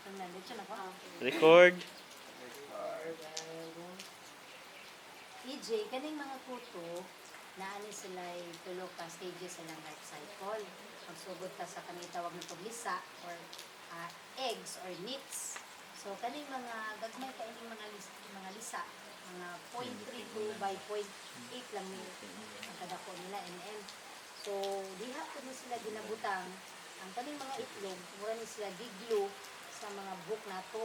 Nandito na ko. Record. EJ, kaning mga kuto, naani sila tulo ka stages sa lang life cycle. Pagsugod ka sa kanang tawag na paglisa or eggs or nits. So kaning mga gagmay kaining mga lisa, mga 0.32 by 0.8 lang ni ang kadako nila ml. So diha ko ni sila ginabutang ang kaning mga itlog, mura ni sila giglo sa mga buhok nato.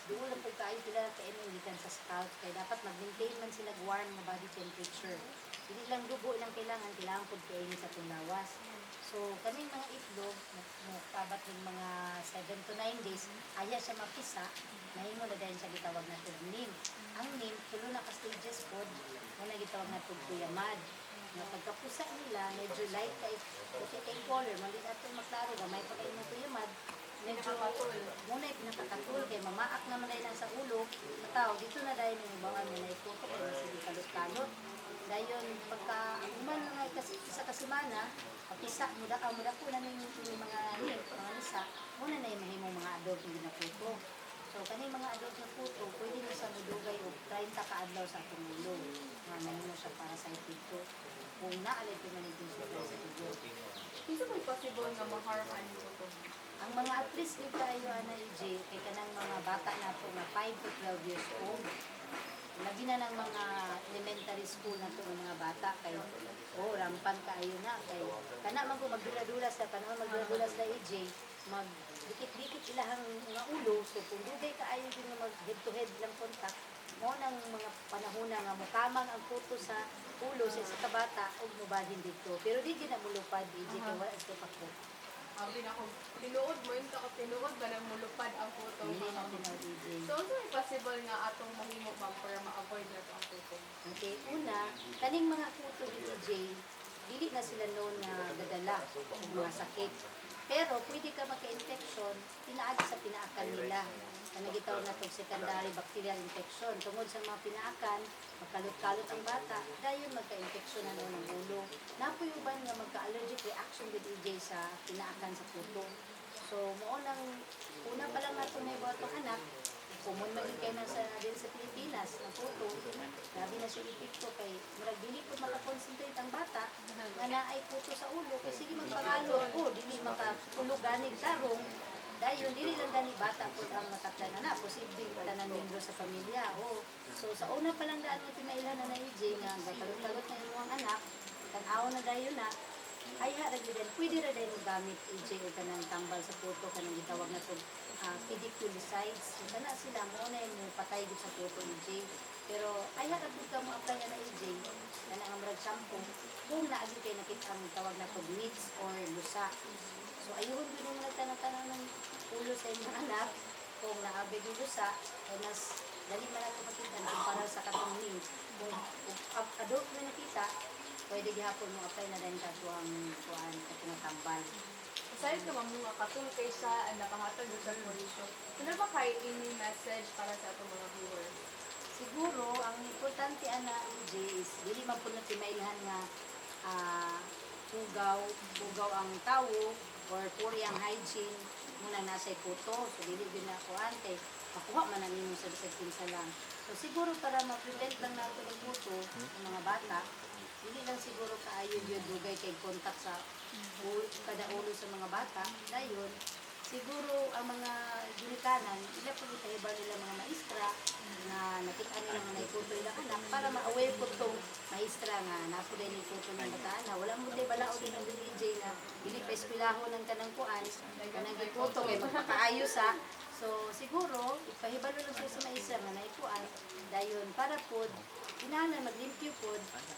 Doon lang po kayo sila kainin gikan sa scalp kaya dapat mag-maintain man sila warm na body temperature. Hindi lang dugo lang kailangan po kainin sa tulawas. So kaning mga itlog kabat ng mga 7 to 9 days aya siya mapisa mahimo na dahil siya gitawag na nim. Ang nim tulo na ka stages pod mo na gitawag na tuyamad. Na pagkapusa nila medyo light kay puti kay color mali ato maklaro gamay pa kay ng tuyamad. Medyo muna pinakakatul kay mamaak naman dahil lang sa ulo mataw dito na dahil ng bawal nila ikuto kay masili kalot-kalot dayon pagka uman nga kasi isa ka semana pagkisa muda ko na yung mga lisa muna na yung mahimong mga adult na ginaputo. So kaning mga adult na puto pwede na sa mudugay o 30 ka adlaw sa atong ulo nga mahimo siya para sa ipito kung naalay ko man yung sa tubo. Isa may possible nga ma-harm ang puto? Ang mga at least yung tayo na EJ, kay kanang mga bata na po na 5 to 12 years old. Labi na ng mga elementary school na to ng mga bata kay rampant kaayo na kay kana man ko magdula-dulas sa panahon magdula-dulas na EJ, magdikit-dikit ilahang mga ulo so kung dugay kaayo din mag head to head lang contact mo nang mga panahon na nga mukamang ang puto sa ulo sa isa ka bata ug mubadin dito pero di ginamulupad EJ kay wala sa pako. Abi na ko tinuod mo yung tinuod ba nang mulupad ang puto? Hindi na tinawag. So ano may possible nga atong mahimo ba para ma-avoid na to ang puto? Okay, una, kaning mga kuto ni EJ, dili na sila noon nga dadala ng mga sakit. Pero pwede ka maka-infection, pinaagi sa pinaakan nila. Na nagitawag na itong secondary bacterial infection. Tungod sa mga pinaakan, magkalot-kalot ang bata, dayon magka-infection na noon ng ulo. Napuyuban nga magka-allergic reaction with EJ sa pinaakan sa puto. So, una pa lang natin may botong anak, kumun maging kayo na din sa Pilipinas, na puto, grabe na siya ipikto kay murag dili po makakonsentrate ang bata nga naay puto sa ulo kay sige magpangalo o dili makatulog ganig tarong dayon dili lang gani bata po ang matakdan na posible tanan membro sa pamilya so sa una pa lang daan mo tinailan na EJ nga gatalot-talot na imong anak tan-aw na dayon na ay haragdan pwede ra dayon gamit EJ o kanang tambal sa puto kanang gitawag na tong pediculicides. So, kana sila mo na yung patay sa puto EJ. Pero ay harapod ka mo apply na EJ kana ang marag shampoo kung naagi kay nakita ang tawag na tong nits or lusa. So ayun din yung nagtanong-tanong ng ulo sa inyong anak kung naabig yung lusa ay mas dali man natin makita kumpara sa katong nits. Kung adult mo nakita pwede gihapon mo apply na din kato ang kuan sa tinatambal. Aside ka mga katul kaysa ang nakahatag sa information, ano ba kay any message para sa atong mga viewers? Siguro, ang importante ana EJ is dili man po natin mailhan nga tugaw ang tawo or puri ang hygiene muna nasa puto. So, dili din na kuan kay makuha man ang inyong sa pinsa lang. So, siguro para ma-prevent lang natin ang puto ng mga bata, hindi lang siguro kaayo yun dugay kay contact sa kada ulo sa mga bata. Dayon, siguro ang mga ginikanan, ila po itahibar nila mga maestra na nakita nila mga naikuto nila anak para ma-aware po itong maestra nga napo din ikuto ng bataan na wala mo din balao din ang DJ na hindi pa eskwelaho ng kanang kuan kanang ikuto kay magpakaayos ha. So siguro ipahibalo lang siya sa maestra nga naikuan dayon para po inahanan maglimpyo po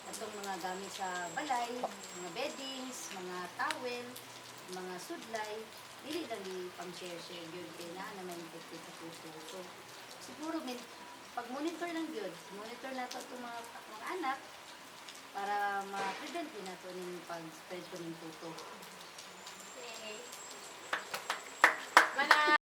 atong mga gamit sa balay, mga beddings, mga towel, mga sudlay, dili lang di pang-share yun kaya naman infected sa puso. So, siguro pag-monitor lang yun, monitor nato itong mga anak para ma-prevent din nato ng pag-spread ko ng puto. Okay. Mana